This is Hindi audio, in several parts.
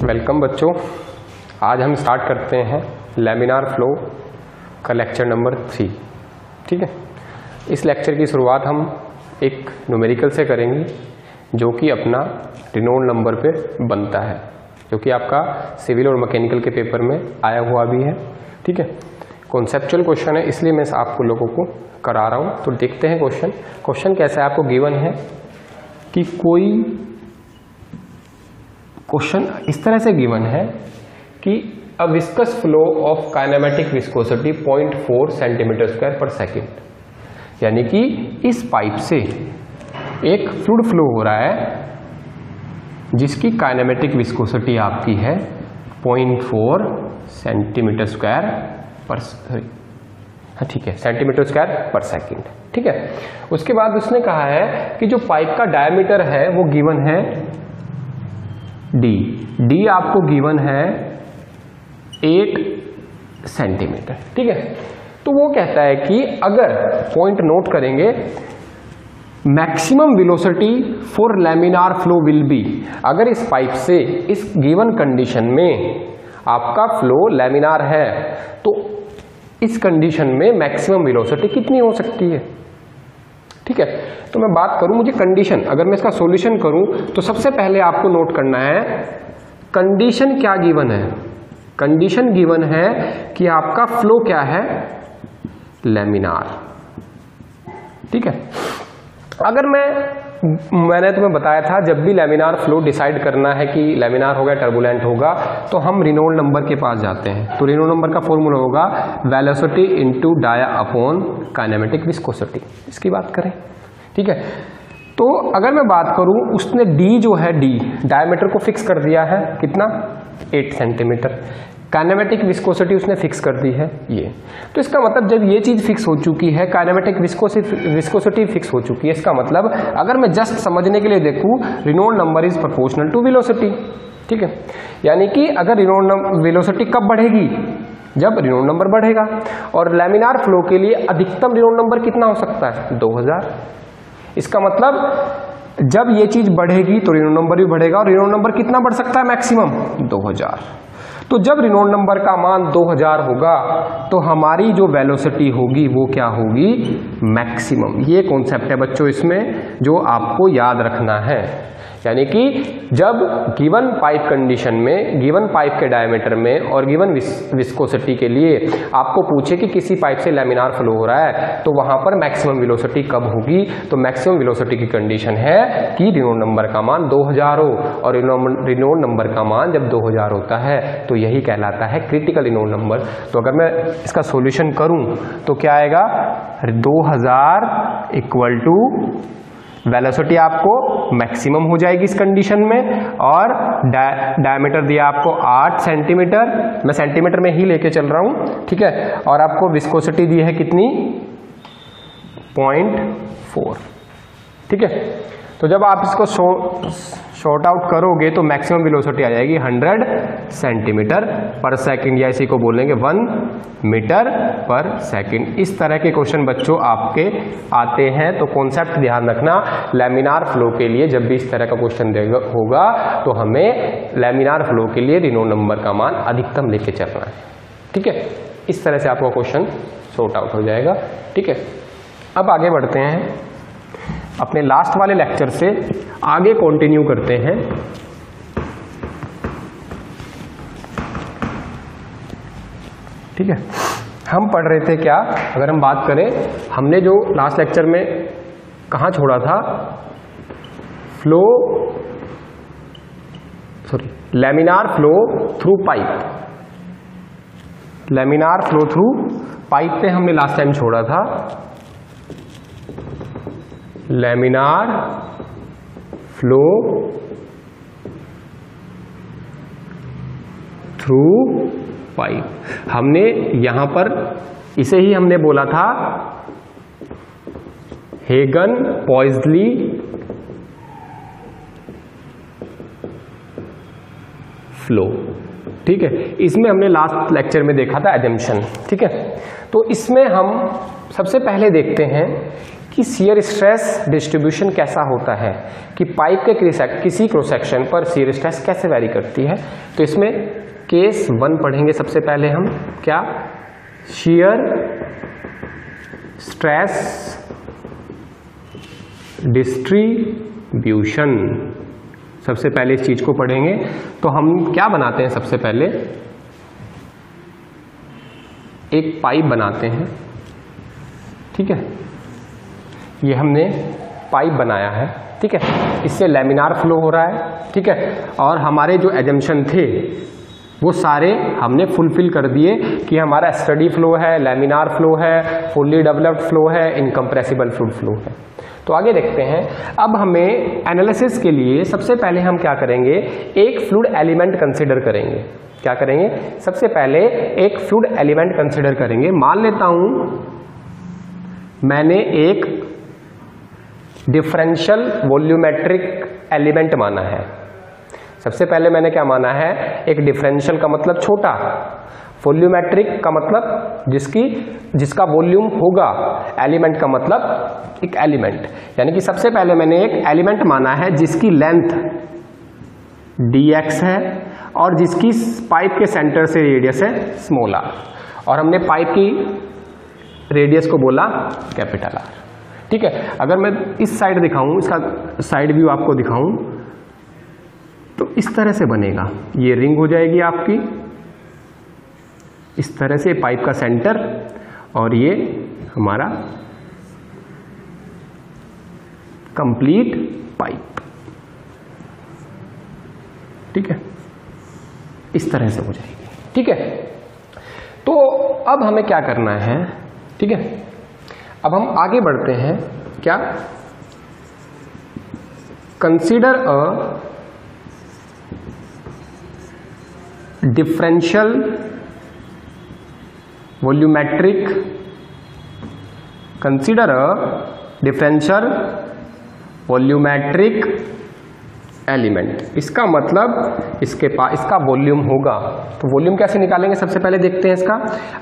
वेलकम बच्चों। आज हम स्टार्ट करते हैं लैमिनार फ्लो का लेक्चर नंबर 3। ठीक है, इस लेक्चर की शुरुआत हम एक न्यूमेरिकल से करेंगे जो कि अपना रेनॉल्ड नंबर पे बनता है, जो कि आपका सिविल और मैकेनिकल के पेपर में आया हुआ भी है। ठीक है, कॉन्सेप्चुअल क्वेश्चन है, इसलिए मैं आपको लोगों को करा रहा हूँ। तो देखते हैं क्वेश्चन कैसा है। आपको गिवन है कि कोई क्वेश्चन इस तरह से गिवन है कि अ viscous flow of kinematic viscosity 0.4 centimetre square पर सेकेंड, यानी कि इस पाइप से एक फ्लूइड फ्लो हो रहा है जिसकी काइनेमेटिक विस्कोसिटी आपकी है 0.4 सेंटीमीटर स्क्वायर पर ठीक है, सेंटीमीटर स्क्वायर पर सेकेंड। ठीक है, उसके बाद उसने कहा है कि जो पाइप का डायमीटर है वो गिवन है डी आपको गिवन है 8 सेंटीमीटर। ठीक है, तो वो कहता है कि अगर पॉइंट नोट करेंगे, maximum velocity for laminar flow will be, अगर इस पाइप से इस गिवन कंडीशन में आपका फ्लो लैमिनार है तो इस कंडीशन में मैक्सिमम वेलोसिटी कितनी हो सकती है। ठीक है, तो मैं बात करूं, मुझे कंडीशन, अगर मैं इसका सॉल्यूशन करूं तो सबसे पहले आपको नोट करना है कंडीशन क्या गिवन है। कंडीशन गिवन है कि आपका फ्लो क्या है, लैमिनार। ठीक है, अगर मैंने तुम्हें बताया था जब भी लैमिनार फ्लो डिसाइड करना है कि लैमिनार होगा टर्बुलेंट होगा तो हम रेनॉल्ड नंबर के पास जाते हैं। तो रेनॉल्ड नंबर का फॉर्मूला होगा velocity into dia upon kinematic viscosity. इसकी बात करें, ठीक है, तो अगर मैं बात करूं, उसने डी जो है, डी डायमीटर को फिक्स कर दिया है कितना, 8 सेंटीमीटर। काइनेमेटिक विस्कोसिटी उसने फिक्स कर दी है ये। तो इसका मतलब जब ये चीज फिक्स हो चुकी है, काइनेमेटिक विस्कोसिटी फिक्स हो चुकी है, इसका मतलब अगर मैं जस्ट समझने के लिए देखूं, Reynold number is proportional to velocity. ठीक है, यानी कि अगर रेनॉल्ड वेलोसिटी कब बढ़ेगी, जब रेनॉल्ड नंबर बढ़ेगा। और लैमिनार फ्लो के लिए अधिकतम रेनॉल्ड नंबर कितना हो सकता है, 2000। इसका मतलब जब ये चीज बढ़ेगी तो रेनॉल्ड नंबर भी बढ़ेगा, और रेनॉल्ड नंबर कितना बढ़ सकता है, मैक्सिमम 2000। तो जब रेनॉल्ड नंबर का मान 2000 होगा तो हमारी जो वेलोसिटी होगी वो क्या होगी, मैक्सिमम। ये कॉन्सेप्ट है बच्चों इसमें जो आपको याद रखना है। यानी कि जब गिवन पाइप कंडीशन में, गिवन पाइप के डायमीटर में और गिवन विस्कोसिटी के लिए आपको पूछे कि किसी पाइप से लैमिनार फ्लो हो रहा है तो वहां पर मैक्सिमम वेलोसिटी कब होगी, तो मैक्सिमम वेलोसिटी की कंडीशन है कि रेनॉल्ड नंबर का मान 2000 हो। और रेनॉल्ड नंबर का मान जब 2000 होता है तो यही कहलाता है क्रिटिकल रेनॉल्ड नंबर। तो अगर मैं इसका सॉल्यूशन करूं तो क्या आएगा, 2000 इक्वल टू वेलोसिटी आपको मैक्सिमम हो जाएगी इस कंडीशन में, और डायमीटर दिया आपको 8 सेंटीमीटर, मैं सेंटीमीटर में ही लेके चल रहा हूं। ठीक है, और आपको विस्कोसिटी दी है कितनी, 0.4। ठीक है, तो जब आप इसको शॉर्ट आउट करोगे तो मैक्सिमम वेलोसिटी आ जाएगी 100 सेंटीमीटर पर सेकंड, या इसी को बोलेंगे 1 मीटर पर सेकंड। इस तरह के क्वेश्चन बच्चों आपके आते हैं, तो कॉन्सेप्ट ध्यान रखना। लैमिनार फ्लो के लिए जब भी इस तरह का क्वेश्चन होगा तो हमें लैमिनार फ्लो के लिए रेनॉल्ड नंबर का मान अधिकतम लेके चलना है। ठीक है, इस तरह से आपका क्वेश्चन सॉर्ट आउट हो जाएगा। ठीक है, अब आगे बढ़ते हैं, अपने लास्ट वाले लेक्चर से आगे कंटिन्यू करते हैं। ठीक है, हम पढ़ रहे थे क्या, अगर हम बात करें, हमने जो लास्ट लेक्चर में कहाँ छोड़ा था, laminar flow through pipe. Laminar flow through pipe पे हमने लास्ट टाइम छोड़ा था। लैमिनार फ्लो थ्रू पाइप, हमने यहां पर इसे ही हमने बोला था हेगन-पॉइज़ली फ्लो। ठीक है, इसमें हमने लास्ट लेक्चर में देखा था एजम्पशन। ठीक है, तो इसमें हम सबसे पहले देखते हैं कि शियर स्ट्रेस डिस्ट्रीब्यूशन कैसा होता है, कि पाइप के किसी क्रॉस सेक्शन पर शियर स्ट्रेस कैसे वैरी करती है। तो इसमें केस 1 पढ़ेंगे सबसे पहले हम, क्या, शियर स्ट्रेस डिस्ट्रीब्यूशन। सबसे पहले इस चीज को पढ़ेंगे। तो हम क्या बनाते हैं, सबसे पहले एक पाइप बनाते हैं, ठीक है, ये हमने पाइप बनाया है, ठीक है, इससे लैमिनार फ्लो हो रहा है, ठीक है, और हमारे जो एजम्पशन थे वो सारे हमने फुलफिल कर दिए कि हमारा स्टडी फ्लो है, लैमिनार फ्लो है, फुल्ली डेवलप्ड फ्लो है, इनकम्प्रेसिबल फ्लूइड फ्लो है। तो आगे देखते हैं। अब हमें एनालिसिस के लिए सबसे पहले हम क्या करेंगे, एक फ्लूइड एलिमेंट कंसिडर करेंगे। क्या करेंगे, सबसे पहले एक फ्लूइड एलिमेंट कंसिडर करेंगे। मान लेता हूं मैंने एक डिफरेंशियल वॉल्यूमेट्रिक एलिमेंट माना है। सबसे पहले मैंने क्या माना है, एक डिफरेंशियल का मतलब छोटा, वॉल्यूमेट्रिक का मतलब जिसका वॉल्यूम होगा, एलिमेंट का मतलब एक एलिमेंट, यानी कि सबसे पहले मैंने एक एलिमेंट माना है जिसकी लेंथ dx है और जिसकी पाइप के सेंटर से रेडियस है स्मॉल r, और हमने पाइप की रेडियस को बोला कैपिटल R, ठीक है। अगर मैं इस साइड दिखाऊं, इसका साइड व्यू आपको दिखाऊं, तो इस तरह से बनेगा, ये रिंग हो जाएगी आपकी इस तरह से, पाइप का सेंटर, और ये हमारा कंप्लीट पाइप, ठीक है, इस तरह से हो जाएगी, ठीक है। तो अब हमें क्या करना है, ठीक है, अब हम आगे बढ़ते हैं। क्या, consider a differential volumetric, consider a differential volumetric element. इसका मतलब इसका वॉल्यूम होगा। तो वॉल्यूम कैसे निकालेंगे, सबसे पहले देखते हैं इसका।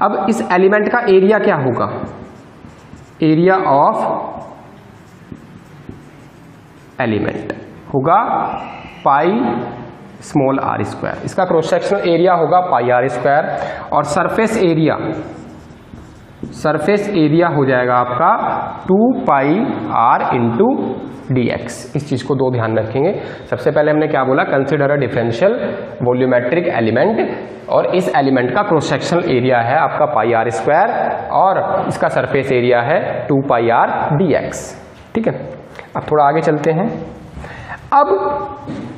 अब इस एलिमेंट का एरिया क्या होगा, एरिया ऑफ एलिमेंट होगा पाई स्मॉल r स्क्वायर। इसका क्रॉस सेक्शनल एरिया होगा पाई r स्क्वायर, और सरफेस एरिया हो जाएगा आपका 2 पाई r इंटू dx। इस चीज को दो ध्यान रखेंगे। सबसे पहले हमने क्या बोला, consider a differential volumetric element, और इस एलिमेंट का क्रॉस सेक्शनल एरिया है आपका पाई r स्क्वायर, और इसका सरफेस एरिया है 2 पाई r dx, ठीक है। अब थोड़ा आगे चलते हैं। अब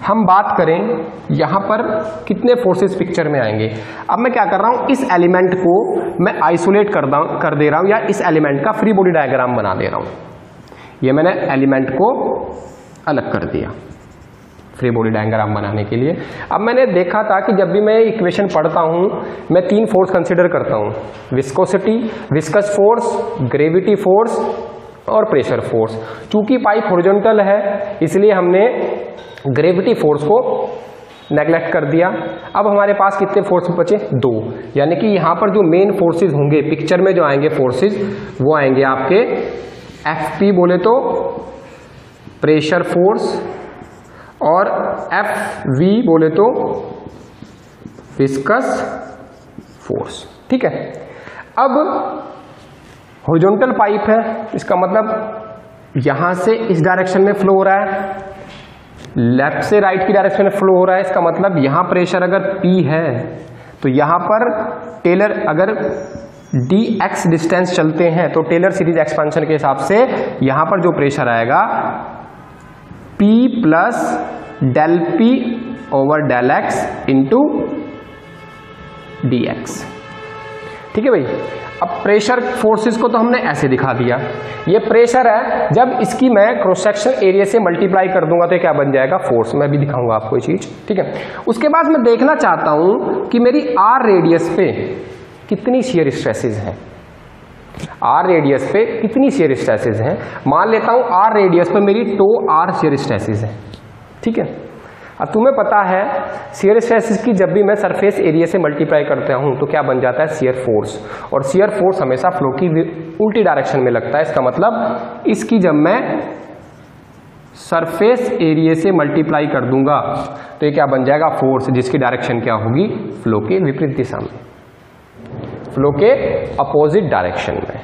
हम बात करें यहां पर कितने फोर्सेस पिक्चर में आएंगे। अब मैं क्या कर रहा हूं, इस एलिमेंट को मैं आइसोलेट कर दे रहा हूं, या इस एलिमेंट का फ्री बॉडी डायग्राम बना दे रहा हूं। ये मैंने एलिमेंट को अलग कर दिया फ्री बॉडी डायग्राम बनाने के लिए। अब मैंने देखा था कि जब भी मैं इक्वेशन पढ़ता हूं, मैं 3 फोर्स कंसिडर करता हूं, viscosity, viscous force, gravity force और प्रेशर फोर्स। चूंकि पाइप हॉरिजॉन्टल है इसलिए हमने ग्रेविटी फोर्स को नेग्लेक्ट कर दिया। अब हमारे पास कितने फोर्स बचे, 2, यानी कि यहां पर जो मेन फोर्सेस होंगे पिक्चर में, जो आएंगे फोर्सेस, वो आएंगे आपके Fp बोले तो प्रेशर फोर्स, और Fv बोले तो विस्कस फोर्स, ठीक है। अब हॉरिजॉन्टल पाइप है, इसका मतलब यहां से इस डायरेक्शन में फ्लो हो रहा है, लेफ्ट से राइट की डायरेक्शन में फ्लो हो रहा है। इसका मतलब यहां प्रेशर अगर P है तो यहां पर टेलर अगर dx डिस्टेंस चलते हैं तो टेलर सीरीज एक्सपेंशन के हिसाब से यहां पर जो प्रेशर आएगा P plus del P over del x into dx, ठीक है भाई। अब प्रेशर फोर्सेस को तो हमने ऐसे दिखा दिया, ये प्रेशर है, जब इसकी मैं क्रॉस सेक्शन एरिया से मल्टीप्लाई कर दूंगा तो क्या बन जाएगा, फोर्स। मैं भी दिखाऊंगा आपको ये चीज, ठीक है। उसके बाद मैं देखना चाहता हूं कि मेरी r रेडियस पे कितनी शियर स्ट्रेसेस हैं, r रेडियस पे कितनी शियर स्ट्रेसेस हैं। मान लेता हूं r रेडियस पे मेरी टो r शियर स्ट्रेसेस है, ठीक है। अब तुम्हें पता है शियर स्ट्रेस की जब भी मैं सरफेस एरिया से मल्टीप्लाई करता हूं तो क्या बन जाता है, शियर फोर्स। और शियर फोर्स हमेशा फ्लो की उल्टी डायरेक्शन में लगता है। इसका मतलब इसकी जब मैं सरफेस एरिया से मल्टीप्लाई कर दूंगा तो ये क्या बन जाएगा, फोर्स, जिसकी डायरेक्शन क्या होगी, फ्लो के विपरीत दिशा में, फ्लो के अपोजिट डायरेक्शन में।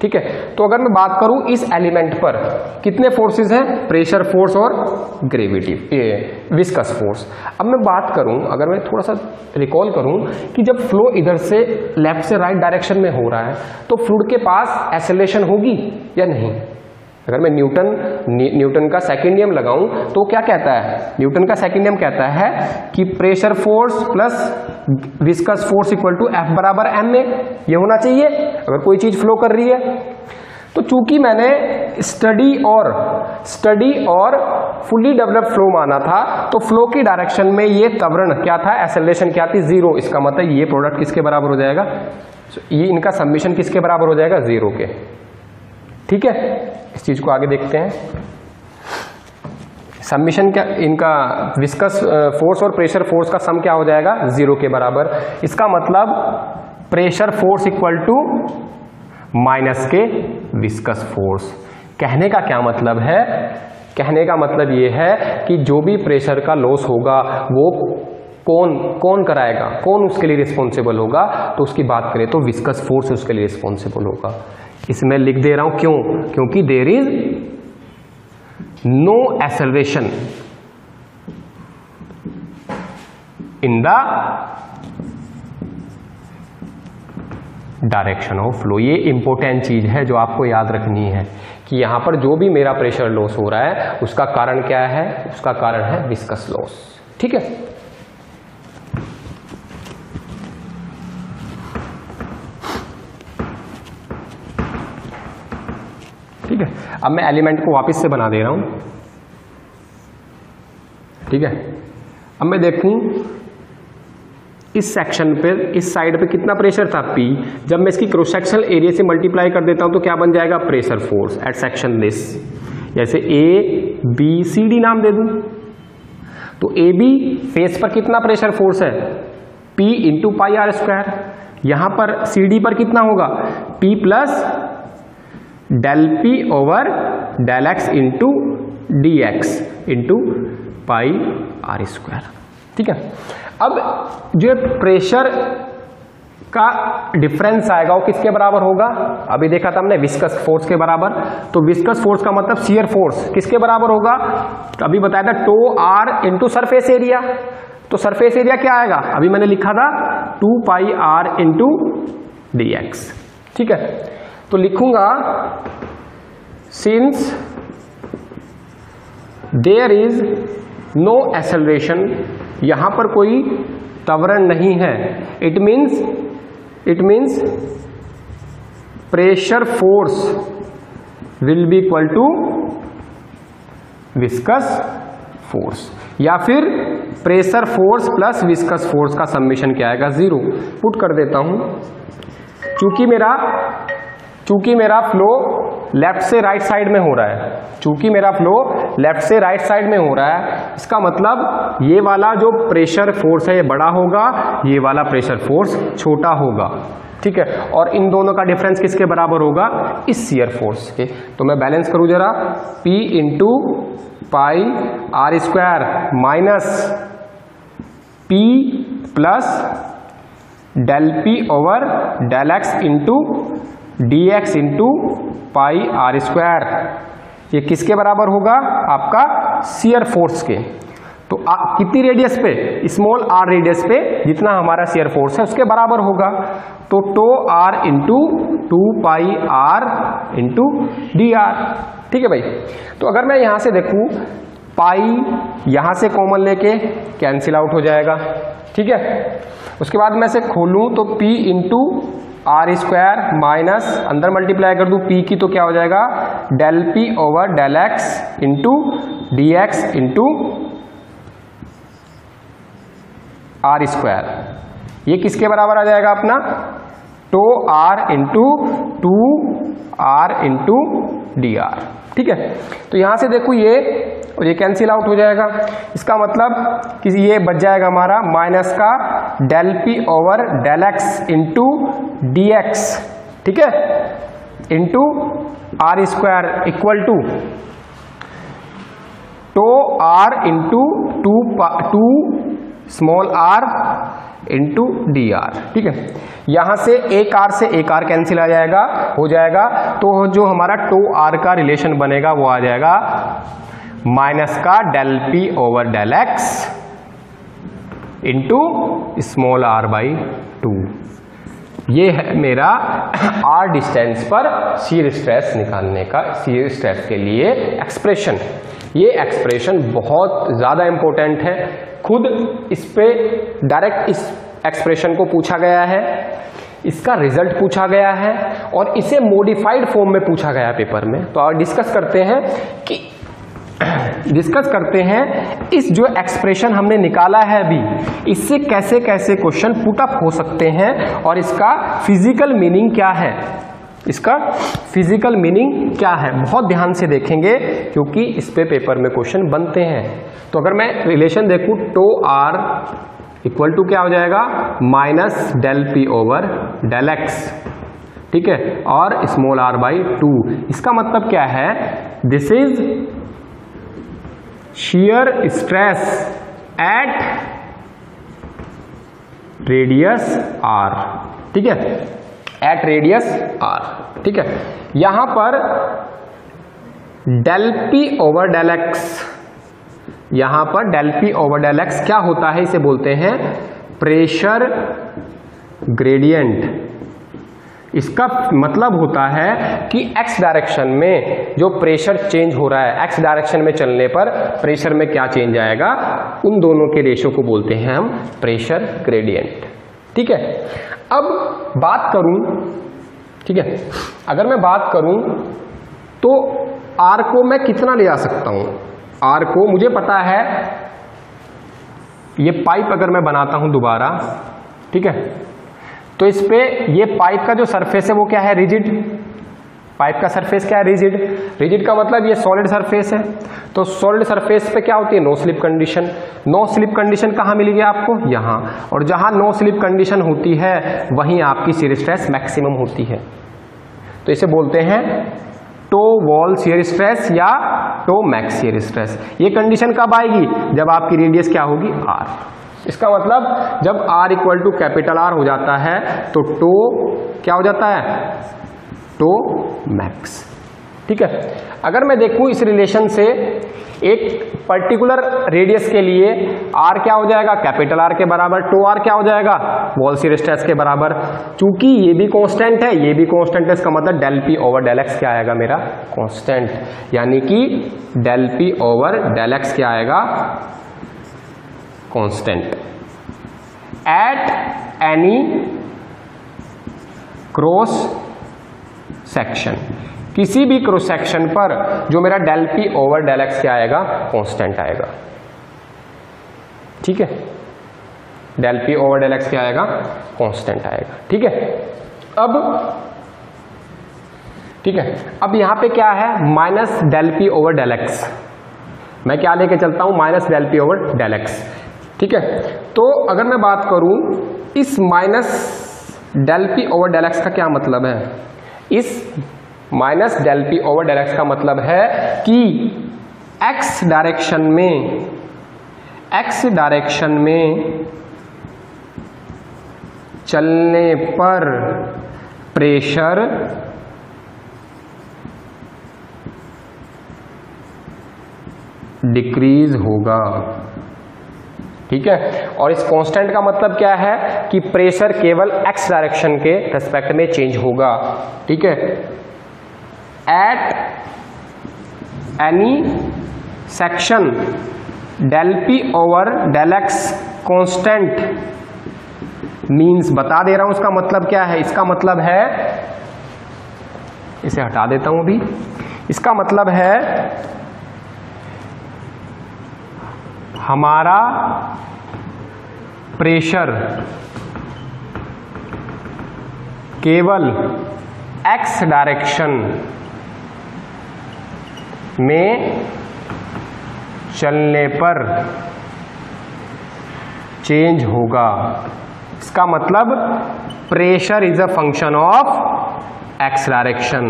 ठीक है, तो अगर मैं बात करूं इस एलिमेंट पर कितने फोर्सेस हैं, प्रेशर फोर्स और ग्रेविटी, विस्कस फोर्स। अब मैं बात करूं, अगर मैं थोड़ा सा रिकॉल करूं कि जब फ्लो इधर से लेफ्ट से राइट डायरेक्शन में हो रहा है तो फ्लूइड के पास एक्सेलरेशन होगी या नहीं। अगर मैं न्यूटन का सेकंड नियम लगाऊं तो क्या कहता है, न्यूटन का सेकंड नियम कहता है कि pressure force plus viscous force equal to F बराबर m में ये होना चाहिए अगर कोई चीज फ्लो कर रही है। तो चूंकि मैंने स्टडी और फुली डेवलप्ड फ्लो माना था तो फ्लो की डायरेक्शन में ये त्वरण क्या था, एक्सेलरेशन क्या थी, 0। इसका मतलब ये प्रोडक्ट किसके बराबर हो जाएगा, ये इनका समेशन किसके बराबर हो जाएगा, 0 के। ठीक है, इस चीज को आगे देखते हैं। समेशन क्या, इनका विस्कस फोर्स और प्रेशर फोर्स का सम क्या हो जाएगा, 0 के बराबर। इसका मतलब pressure force equal to minus के विस्कस फोर्स। कहने का क्या मतलब है, कहने का मतलब ये है कि जो भी प्रेशर का लॉस होगा वो कौन कराएगा, कौन उसके लिए रिस्पॉन्सिबल होगा, तो उसकी बात करें तो विस्कस फोर्स उसके लिए रिस्पॉन्सिबल होगा। इसमें लिख दे रहा हूं क्यों, क्योंकि there is no acceleration in the direction of flow. ये इंपॉर्टेंट चीज है जो आपको याद रखनी है कि यहां पर जो भी मेरा प्रेशर लॉस हो रहा है उसका कारण क्या है, उसका कारण है विस्कस लॉस। ठीक है, ठीक है। अब मैं एलिमेंट को वापस से बना दे रहा हूं। ठीक है, अब मैं देखूं इस सेक्शन पे, इस साइड पे कितना प्रेशर था, P। जब मैं इसकी क्रॉस सेक्शनल एरिया से मल्टीप्लाई कर देता हूं तो क्या बन जाएगा, pressure force at section this. जैसे A B C D नाम दे दूं तो AB फेस पर कितना प्रेशर फोर्स है, P into pi r square. यहां पर CD पर कितना होगा, P plus del P over del X into d x into pi r square. ठीक है, अब जो प्रेशर का डिफरेंस आएगा वो किसके बराबर होगा, अभी देखा था हमने विस्कस फोर्स के बराबर। तो विस्कस फोर्स का मतलब शियर फोर्स किसके बराबर होगा, तो अभी बताया था tau r into surface area. तो सरफेस एरिया क्या आएगा, अभी मैंने लिखा था 2 pi r into d x. ठीक है, तो लिखूंगा since there is no acceleration, यहां पर कोई त्वरण नहीं है, it means pressure force will be equal to viscous force, या फिर pressure force plus viscous force का समेशन क्या आएगा, 0। पुट कर देता हूं। चूंकि मेरा फ्लो लेफ्ट से राइट साइड में हो रहा है, चूंकि मेरा फ्लो लेफ्ट से राइट साइड में हो रहा है, इसका मतलब ये वाला जो प्रेशर फोर्स है ये बड़ा होगा, ये वाला प्रेशर फोर्स छोटा होगा। ठीक है, और इन दोनों का डिफरेंस किसके बराबर होगा, इस शियर फोर्स के। तो मैं बैलेंस करूं जरा, P into pi r square minus P plus del P over del X into d x into pi r square, ये किसके बराबर होगा, आपका शियर फोर्स के। तो कितनी रेडियस पे, स्मॉल r रेडियस पे जितना हमारा शियर फोर्स है उसके बराबर होगा। तो tau r into 2 pi r into d r. ठीक है भाई, तो अगर मैं यहां से देखूं पाई यहां से कॉमन लेके कैंसिल आउट हो जाएगा। ठीक है, उसके बाद मैं इसे खोलूं तो P into r square minus अंदर मल्टीप्लाई कर दूं P की तो क्या हो जाएगा, del P over del X into d x into r square, ये किसके बराबर आ जाएगा अपना, tau R into 2R into d r. ठीक है, तो यहां से देखो ये और ये कैंसिल आउट हो जाएगा। इसका मतलब कि ये बच जाएगा हमारा माइनस का del P over del x into d x, ठीक है, into r square equal to tau r into two small r into d r, ठीक है। यहां से एक आर से एक आर कैंसिल आ जाएगा, हो जाएगा, तो जो हमारा टो आर का रिलेशन बनेगा वो आ जाएगा माइनस का del P over del x into small are by two. ये है मेरा आर डिस्टेंस पर शियर स्ट्रेस निकालने का, शियर स्ट्रेस के लिए एक्सप्रेशन। ये एक्सप्रेशन बहुत ज़्यादा इंपॉर्टेंट है, खुद इस पे डायरेक्ट इस एक्सप्रेशन को पूछा गया है, इसका रिजल्ट पूछा गया है और इसे मॉडिफाइड फॉर्म में पूछा गया पेपर में। तो आप डिस्कस करते हैं इस जो एक्सप्रेशन हमने निकाला है अभी, इससे कैसे कैसे क्वेश्चन पुट अप हो सकते हैं और इसका फिजिकल मीनिंग क्या है, इसका फिजिकल मीनिंग क्या है, बहुत ध्यान से देखेंगे क्योंकि इस पे पेपर में क्वेश्चन बनते हैं। तो अगर मैं रिलेशन देखूं टो आर इक्वल टू क्या हो जाएगा minus del P over del x, ठीक है, और स्मॉल आर बाई टू। इसका मतलब क्या है, this is shear stress at radius r, ठीक है, एट रेडियस r, ठीक है। यहां पर del P over del x, यहां पर del P over del x क्या होता है, इसे बोलते हैं प्रेशर ग्रेडियंट। इसका मतलब होता है कि x डायरेक्शन में जो प्रेशर चेंज हो रहा है, x डायरेक्शन में चलने पर प्रेशर में क्या चेंज आएगा, उन दोनों के रेशो को बोलते हैं हम प्रेशर ग्रेडियंट, ठीक है। अब बात करूं, ठीक है, अगर मैं बात करूं तो r को मैं कितना ले जा सकता हूं, r को मुझे पता है, ये पाइप अगर मैं बनाता हूं दोबारा, ठीक है, तो इस पे ये पाइप का जो सरफेस है वो क्या है, रिजिड। पाइप का सरफेस क्या है, रिजिड। रिजिड का मतलब ये सॉलिड सरफेस है, तो सॉलिड सरफेस पे क्या होती है, no slip condition. No slip condition कहाँ मिलेगी आपको, यहाँ, और जहाँ नो स्लिप कंडीशन होती है वहीं आपकी शियर स्ट्रेस मैक्सिमम होती है। तो इसे बोलते हैं टो वॉल शियर स्ट्रेस या टो मैक्स शियर स्ट्रेस। ये कंडीशन कब आएगी, जब आपकी रेडियस क्या होगी, आर। इसका मतलब जब r equal to capital R हो जाता है तो टो क्या हो जाता है, टो मैक्स, ठीक है। अगर मैं देखूं इस रिलेशन से एक पर्टिकुलर रेडियस के लिए r क्या हो जाएगा, कैपिटल R के बराबर, टो r क्या हो जाएगा, वॉल शियर स्ट्रेस के बराबर। चूंकि ये भी कांस्टेंट है, ये भी कांस्टेंट है, इसका मतलब del P over del x क्या आएगा मेरा, कांस्टेंट, यानी कि del P over del x क्या आएगा, constant at any cross section. किसी भी क्रॉस सेक्शन पर जो मेरा del P over del x क्या आएगा, कांस्टेंट आएगा, ठीक है, del P over del x क्या आएगा, कांस्टेंट आएगा, ठीक है। ठीक है, अब यहां पे क्या है, minus del P over del x, मैं क्या लेके चलता हूं, minus del P over del x, ठीक है। तो अगर मैं बात करूं इस minus del P over del x का क्या मतलब है, इस minus del P over del x का मतलब है कि x डायरेक्शन में चलने पर प्रेशर डिक्रीज होगा, ठीक है। और इस कांस्टेंट का मतलब क्या है कि प्रेशर केवल x डायरेक्शन के रेस्पेक्ट में चेंज होगा, ठीक है। At any section del P over del X constant means, बता दे रहा हूं उसका मतलब क्या है, इसका मतलब है, इसे हटा देता हूं अभी, इसका मतलब है हमारा प्रेशर केवल x डायरेक्शन में चलने पर चेंज होगा। इसका मतलब pressure is a function of x direction.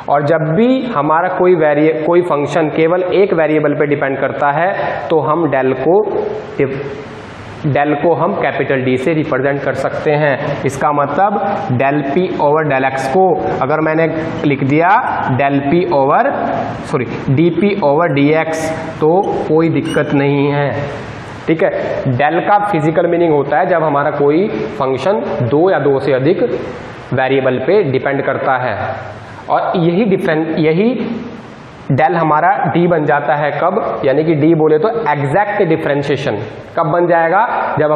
और जब भी हमारा कोई फंक्शन केवल एक वेरिएबल पे डिपेंड करता है तो हम डेल को हम कैपिटल डी से रिप्रेजेंट कर सकते हैं। इसका मतलब del P over del X को अगर मैंने लिख दिया D P over D X तो कोई दिक्कत नहीं है। ठीक है, डेल का फिजिकल मीनिंग होता है जब हमारा कोई फंक्शन दो या दो से अधिक वेरिएबल पे डिपेंड करता है, और यही डेल हमारा डी बन जाता है कब, यानी कि डी बोले तो एग्जैक्ट डिफरेंशिएशन कब बन जाएगा, जब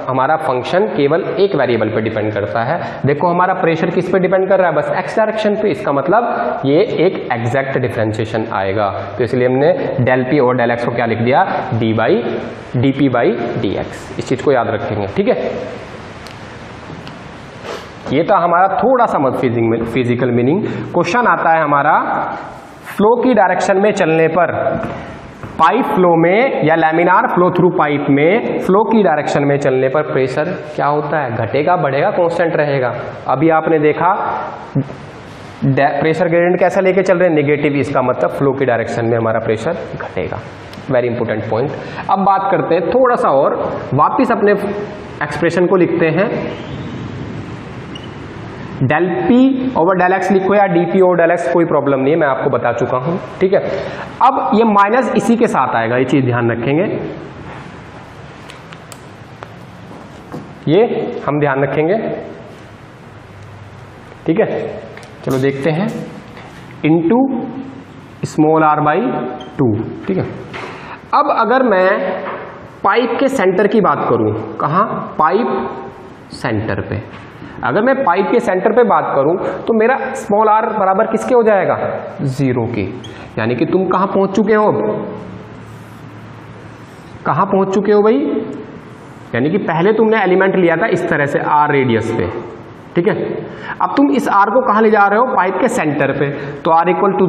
हमारा फंक्शन केवल एक वेरिएबल पे डिपेंड करता है। देखो हमारा प्रेशर किस पे डिपेंड कर रहा है, बस एक्स डायरेक्शन पे। इसका मतलब ये एक एग्जैक्ट डिफरेंशिएशन आएगा। तो इसलिए हमने डेल पी और डेल एक्स को क्या लिख दिया, D P by D x. इस चीज को याद रखेंगे। ठीक है, ये था हमारा थोड़ा सा फिजिकल मीनिंग। क्वेश्चन आता है हमारा, फ्लो की डायरेक्शन में चलने पर पाइप फ्लो में या लैमिनार फ्लो थ्रू पाइप में फ्लो की डायरेक्शन में चलने पर प्रेशर क्या होता है, घटेगा, बढ़ेगा, कांस्टेंट रहेगा। अभी आपने देखा प्रेशर ग्रेडियंट कैसा लेके चल रहे हैं, नेगेटिव। इसका मतलब फ्लो की डायरेक्शन में हमारा प्रेशर घटेगा। Very important point. अब बात करते हैं थोड़ा सा और, वापिस अपने एक्सप्रेशन को लिखते हैं। Del P over del X लिखो या D P over del X, कोई प्रॉब्लम नहीं है, मैं आपको बता चुका हूं। ठीक है, अब ये माइनस इसी के साथ आएगा, ये चीज ध्यान रखेंगे, ये हम ध्यान रखेंगे। ठीक है, चलो देखते हैं, इनटू स्मॉल आर बाई 2। ठीक है, अब अगर मैं पाइप के सेंटर की बात करूं, कहां, पाइप सेंटर पे, अगर मैं पाइप के सेंटर पे बात करूं तो मेरा स्मॉल आर बराबर किसके हो जाएगा, 0 के। यानी कि तुम कहां पहुंच चुके हो, कहां पहुंच चुके हो भाई, यानी कि पहले तुमने एलिमेंट लिया था इस तरह से आर रेडियस पे। ठीक है, अब तुम इस आर को कहां ले जा रहे हो, पाइप के सेंटर पे। तो आर इक्वल टू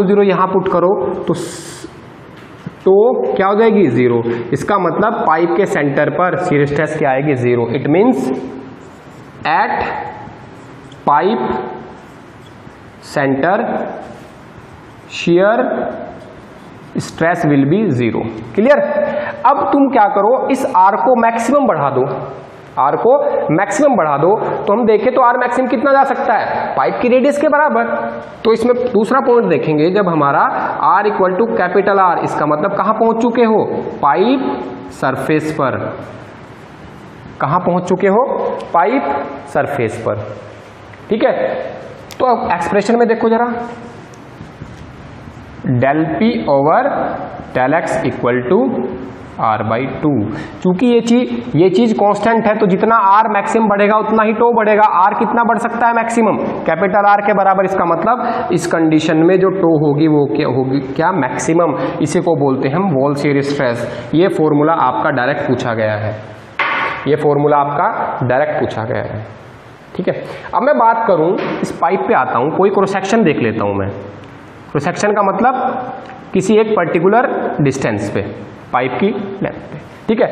0 यहां पुट करो तो क्या हो जाएगी, 0। इसका मतलब पाइप के सेंटर पर शियर स्ट्रेस क्या आएगी, 0। It means at pipe centre shear stress will be 0। Clear. अब तुम क्या करो, इस आर को मैक्सिमम बढ़ा दो, आर को मैक्सिमम बढ़ा दो, तो हम देखें तो आर मैक्सिमम कितना जा सकता है, पाइप की रेडियस के बराबर। तो इसमें दूसरा पॉइंट देखेंगे, जब हमारा R equal to capital R, इसका मतलब कहां पहुंच चुके हो, पाइप सरफेस पर। कहां पहुंच चुके हो, पाइप सरफेस पर। ठीक है, तो अब एक्सप्रेशन में देखो जरा, del P over del X equal to R by 2। चूंकि ये चीज कांस्टेंट है, तो जितना आर मैक्सिमम बढ़ेगा उतना ही टो बढ़ेगा। आर कितना बढ़ सकता है, मैक्सिमम कैपिटल आर के बराबर। इसका मतलब इस कंडीशन में जो टो होगी वो क्या होगी, क्या, मैक्सिमम। इसी को बोलते हैं हम वॉल शियर स्ट्रेस। ये फॉर्मूला आपका डायरेक्ट पूछा गया है, ये फॉर्मूला आपका डायरेक्ट पूछा गया है। ठीक है, अब मैं बात करूं, इस पाइप पे आता हूं, कोई क्रॉस सेक्शन देख लेता हूं मैं। क्रॉस सेक्शन का मतलब किसी एक पर्टिकुलर डिस्टेंस पे, पाइप की लेंथ पे। ठीक है,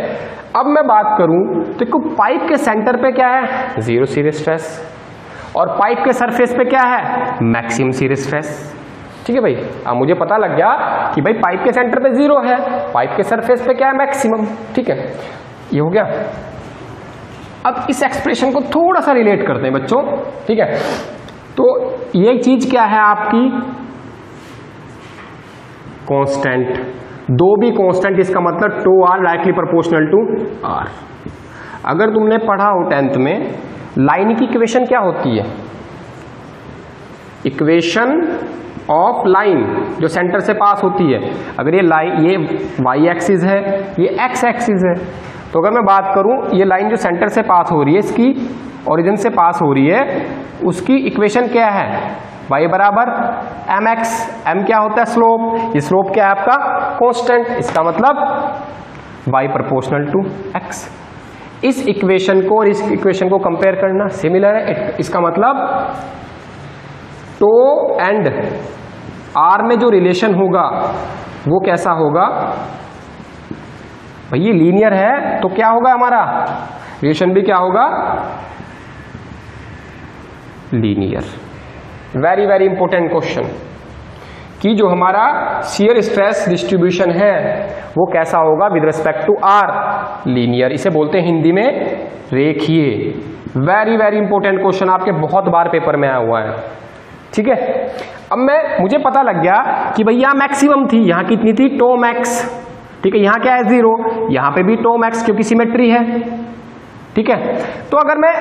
अब मैं बात करूं तो देखो पाइप के सेंटर पे क्या है, 0 शियर स्ट्रेस, और पाइप के सरफेस पे क्या है, मैक्सिमम शियर स्ट्रेस। ठीक है भाई, अब मुझे पता लग गया कि भाई पाइप के सेंटर पे 0 है, पाइप के सरफेस पे क्या है, मैक्सिमम। ठीक है, ये हो गया। अब इस एक्सप्रेशन को थोड़ा सा रिलेट करते हैं बच्चों। ठीक है, तो ये चीज क्या है आपकी, कांस्टेंट। दो भी कांस्टेंट, इसका मतलब tau R directly proportional to R. अगर तुमने पढ़ा हो 10th में, लाइन की इक्वेशन क्या होती है, इक्वेशन ऑफ लाइन जो सेंटर से पास होती है। अगर ये लाइन, ये वाई एक्सिस है, ये एक्स एक्सिस है, तो अगर मैं बात करूं ये लाइन जो सेंटर से पास हो रही है, इसकी ओरिजिन से पास हो रही है, उसकी इक्वेशन क्या है, y बराबर एम एक्स। एम क्या होता है, स्लोप। ये स्लोप क्या है आपका, कांस्टेंट। इसका मतलब y प्रोपोर्शनल टू x। इस इक्वेशन को और इस इक्वेशन को कंपेयर करना सिमिलर है। इसका मतलब टो एंड आर में जो रिलेशन होगा वो कैसा होगा भाई, ये लीनियर है तो क्या होगा, हमारा रिलेशन भी क्या होगा, linear. Very very important question कि जो हमारा शियर स्ट्रेस डिस्ट्रीब्यूशन है वो कैसा होगा with respect to R, linear. इसे बोलते हैं हिंदी में रेखीय। वेरी वेरी इंपॉर्टेंट क्वेश्चन, आपके बहुत बार पेपर में आया हुआ है। ठीक है, अब मुझे पता लग गया कि भाई यहाँ मैक्सिमम थी, यहाँ कितनी थी, टो मैक्स। ठीक है, यहाँ क्या है, 0, यहाँ पे भी टो मैक्स क्योंकि सिमेट्री है। ठीक है, तो अगर मैं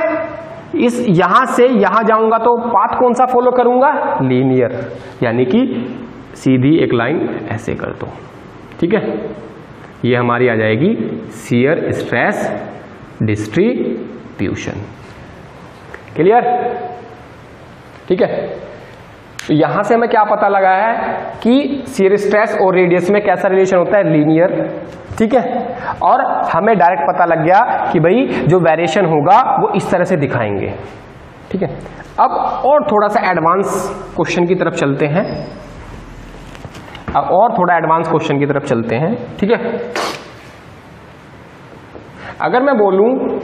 इस यहां से यहां जाऊंगा तो पाथ कौन सा फॉलो करूंगा, लीनियर, यानी कि सीधी एक लाइन ऐसे कर दो। ठीक है, ये हमारी आ जाएगी शियर स्ट्रेस डिस्ट्रीब्यूशन। क्लियर? ठीक है, तो यहां से हमें क्या पता लगा है कि शियर स्ट्रेस और रेडियस में कैसा रिलेशन होता है, लीनियर। ठीक है, और हमें डायरेक्ट पता लग गया कि भाई जो वेरिएशन होगा वो इस तरह से दिखाएंगे। ठीक है, अब और थोड़ा सा एडवांस क्वेश्चन की तरफ चलते हैं। अब और थोड़ा एडवांस क्वेश्चन की तरफ चलते हैं। ठीक है, अगर मैं बोलूं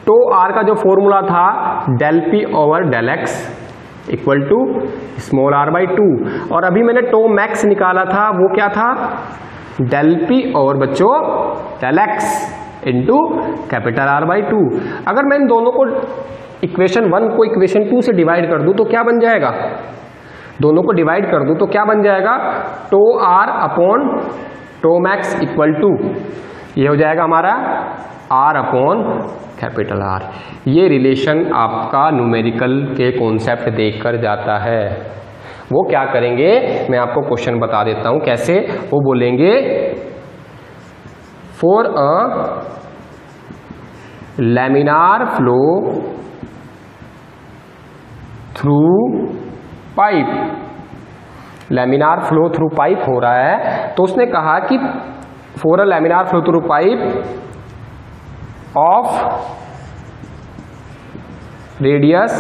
टो आर का जो फॉर्मूला था del P over del X equal to small are by 2, और अभी मैंने टो मैक्स निकाला था वो क्या था, डेल पी और बच्चों del x into capital R by 2। अगर मैं इन दोनों को इक्वेशन 1 को इक्वेशन 2 से डिवाइड कर दूं तो क्या बन जाएगा, दोनों को डिवाइड कर दूं तो क्या बन जाएगा, tau R upon tau max equal to, ये हो जाएगा हमारा आर अपॉन कैपिटल आर। ये रिलेशन आपका न्यूमेरिकल के कॉन्सेप्ट देखकर जाता है। वो क्या करेंगे, मैं आपको क्वेश्चन बता देता हूं कैसे। वो बोलेंगे for a laminar flow through pipe, laminar flow through pipe हो रहा है, तो उसने कहा कि for a laminar flow through pipe of radius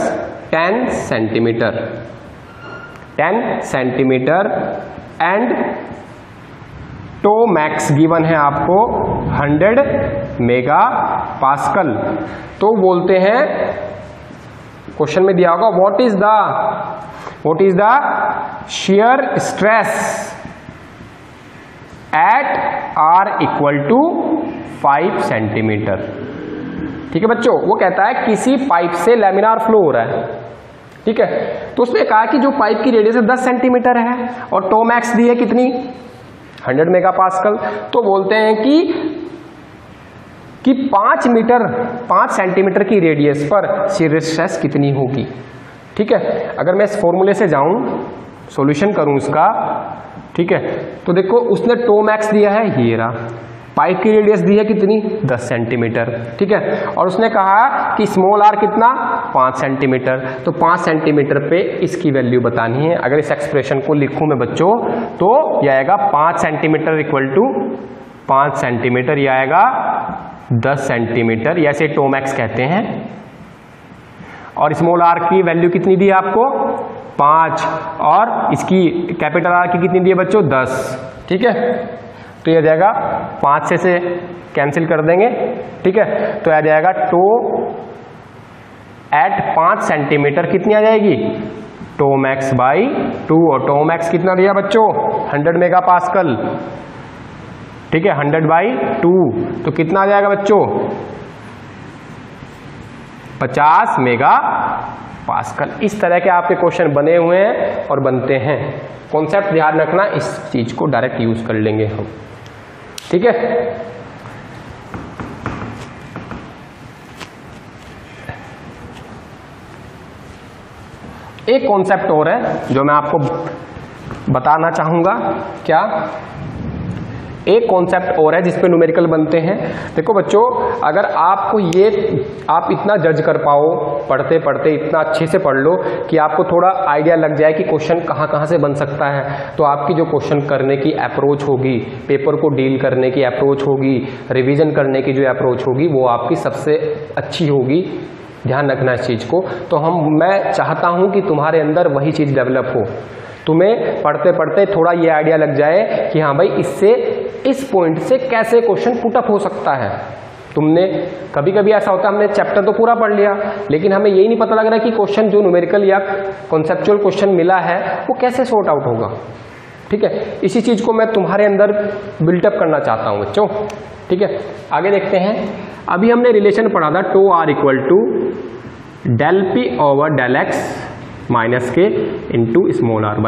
10 centimetre, 10 centimetre and tau max given है आपको 100 मेगा पास्कल। तो बोलते हैं, क्वेश्चन में दिया होगा what is the shear stress at R equal to 5 centimetre. ठीक है बच्चों, वो कहता है किसी पाइप से लैमिनार फ्लो हो रहा है। ठीक है, तो उसने कहा कि जो पाइप की रेडियस 10 सेंटीमीटर है और टो मैक्स दी है कितनी, 100 मेगा पास्कल। तो बोलते हैं कि 5 सेंटीमीटर की रेडियस पर शियर स्ट्रेस कितनी होगी। ठीक है, अगर मैं इस फॉर्मूले से जाऊं, सॉल्यूशन करूं इसका, ठीक है, तो देखो उसने टो मैक्स दिया है, ये रहा, पाइप की रेडियस दी है कितनी, 10 सेंटीमीटर। ठीक है, और उसने कहा कि स्मॉल आर कितना, 5 सेंटीमीटर। तो 5 सेंटीमीटर पे इसकी वैल्यू बतानी है। अगर इस एक्सप्रेशन को लिखूं मैं बच्चों तो यह आएगा 5 सेंटीमीटर इक्वल टू 5 सेंटीमीटर, यह आएगा 10 सेंटीमीटर, या इसे टो मैक्स कहते हैं। और स्मॉल आर की वैल्यू कितनी दी है आपको, 5, और इसकी कैपिटल आर की कितनी दी है बच्चों, 10। ठीक है, तो यह जाएगा 5 से कैंसिल कर देंगे। ठीक है, तो आ जाएगा टो एट 5 सेंटीमीटर कितनी आ जाएगी, टो मैक्स बाई 2, और टो मैक्स कितना दिया बच्चों, 100 मेगा पास्कल। ठीक है, 100 बाई 2 तो कितना आ जाएगा बच्चों, 50 मेगा पास्कल। इस तरह के आपके क्वेश्चन बने हुए हैं और बनते हैं। कॉन्सेप्ट ध्यान रखना, इस चीज को डायरेक्ट यूज कर लेंगे हम। ठीक है, एक कॉन्सेप्ट और है जो मैं आपको बताना चाहूंगा। क्या, एक कॉन्सेप्ट और है जिसपे न्यूमेरिकल बनते हैं। देखो बच्चों, अगर आपको ये आप इतना जज कर पाओ, पढ़ते पढ़ते इतना अच्छे से पढ़ लो कि आपको थोड़ा आइडिया लग जाए कि क्वेश्चन कहाँ कहाँ से बन सकता है, तो आपकी जो क्वेश्चन करने की अप्रोच होगी, पेपर को डील करने की अप्रोच होगी, रिवीजन करने की जो अप्रोच होगी, वो आपकी सबसे अच्छी होगी। ध्यान रखना इस चीज़ को। तो मैं चाहता हूँ कि तुम्हारे अंदर वही चीज़ डेवलप हो तुम्हें पढ़ते पढ़ते थोड़ा ये आइडिया लग जाए कि हाँ भाई इससे इस पॉइंट से कैसे क्वेश्चन पुटअप हो सकता है। तुमने कभी कभी ऐसा होता है हमने चैप्टर तो पूरा पढ़ लिया लेकिन हमें यही नहीं पता लग रहा कि क्वेश्चन जो न्यूमेरिकल या कॉन्सेप्चुअल क्वेश्चन मिला है वो कैसे सॉर्ट आउट होगा। ठीक है, इसी चीज को मैं तुम्हारे अंदर बिल्टअप करना चाहता हूं बच्चों। ठीक है, आगे देखते हैं। अभी हमने रिलेशन पढ़ा था tau R equal to del P over del X minus के इंटू स्मॉल आर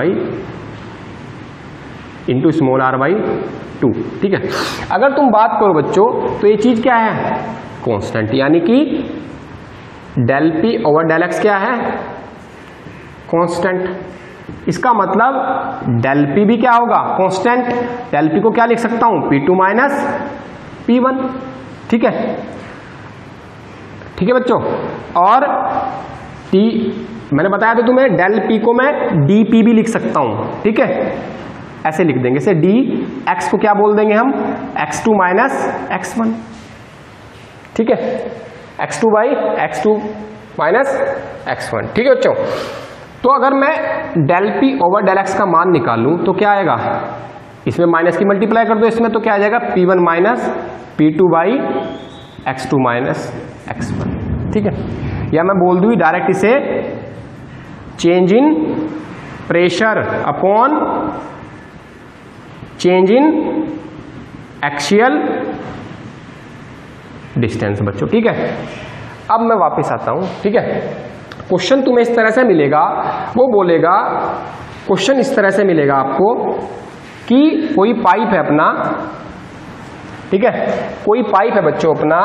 बाई 2। ठीक है, अगर तुम बात करो बच्चों तो ये चीज क्या है, कांस्टेंट, यानी कि del P over del x क्या है, कांस्टेंट। इसका मतलब डेल पी भी क्या होगा, कांस्टेंट। डेल पी को क्या लिख सकता हूं, P2 माइनस P1। ठीक है, ठीक है बच्चों। और T मैंने बताया था तुम्हें, डेल पी को मैं DP भी लिख सकता हूं। ठीक है, ऐसे लिख देंगे, से डी एक्स को क्या बोल देंगे हम, x2 माइनस x1। ठीक है, x2 by x2 minus x1। ठीक है बच्चों, तो अगर मैं del P over del x का मान निकालूं तो क्या आएगा, इसमें माइनस की मल्टीप्लाई कर दो इसमें, तो क्या आ जाएगा P1 minus P2 by x2 minus x1। ठीक है, या मैं बोल दूं डायरेक्ट इसे change in pressure upon change in axial distance बच्चों। ठीक है, अब मैं वापस आता हूं। ठीक है, क्वेश्चन तुम्हें इस तरह से मिलेगा, वो बोलेगा क्वेश्चन इस तरह से मिलेगा आपको कि कोई पाइप है अपना, ठीक है, कोई पाइप है बच्चों अपना,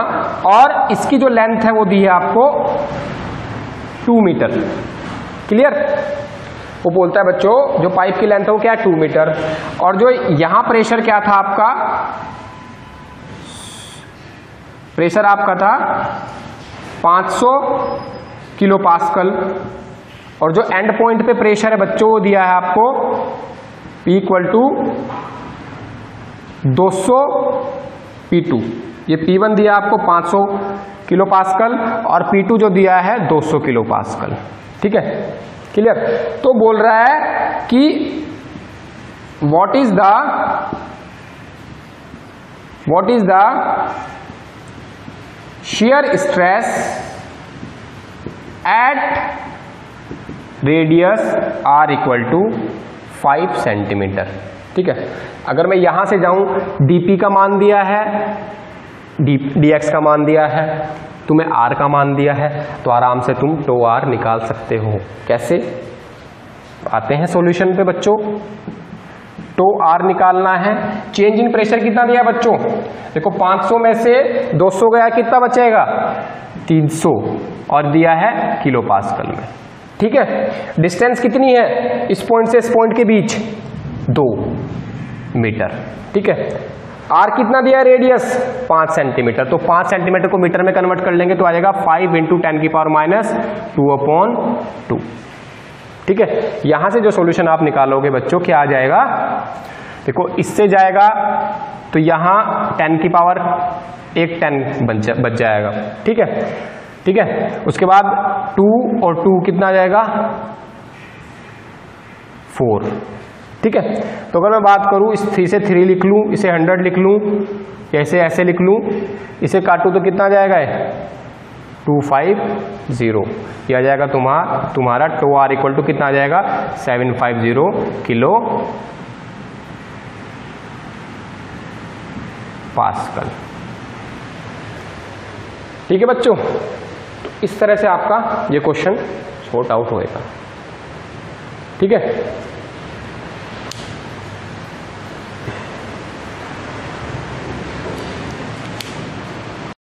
और इसकी जो लेंथ है वो दी है आपको 2 मीटर। क्लियर, वो बोलता है बच्चों जो पाइप की लेंथ है वो क्या है 2 मीटर, और जो यहां प्रेशर क्या था आपका, प्रेशर आपका था 500 किलो पास्कल, और जो एंड पॉइंट पे प्रेशर है बच्चों वो दिया है आपको P इक्वल टू 200 P2। ये P1 दिया आपको 500 किलो पास्कल और P2 जो दिया है 200 किलो पास्कल। ठीक है, क्लियर। तो बोल रहा है कि what is the shear stress at radius r equal to 5 centimetre. ठीक है, अगर मैं यहां से जाऊं, dp का मान दिया है, dx का मान दिया है, तुम्हें r का मान दिया है, तो आराम से तुम टो r निकाल सकते हो। कैसे, आते हैं सॉल्यूशन पे बच्चों। टो r निकालना है, चेंज इन प्रेशर कितना दिया बच्चों, देखो 500 में से 200 गया, कितना बचेगा 300, और दिया है किलो पास्कल में। ठीक है, डिस्टेंस कितनी है इस पॉइंट से इस पॉइंट के बीच, 2 मीटर। ठीक है, आर कितना दिया, रेडियस 5 सेंटीमीटर, तो 5 सेंटीमीटर को मीटर में कन्वर्ट कर लेंगे तो आ जाएगा 5 × 10⁻²/2। ठीक है, यहां से जो सॉल्यूशन आप निकालोगे बच्चों क्या आ जाएगा, देखो इससे जाएगा तो यहां 10⁻1 बच जाएगा। ठीक है, ठीक है, उसके बाद 2 और 2 कितना आ जाएगा 4। ठीक है, तो अगर मैं बात करूं इस 3 से 3 लिख लूं, इसे 100 लिख लूं, ऐसे ऐसे लिख लूं, इसे काटूं तो कितना आ जाएगा 250, ये आ जाएगा तुम्हारा टो आर इक्वल टू कितना आ जाएगा 750 किलो पास्कल। ठीक है बच्चों, तो इस तरह से आपका ये क्वेश्चन सॉर्ट आउट होएगा। ठीक है।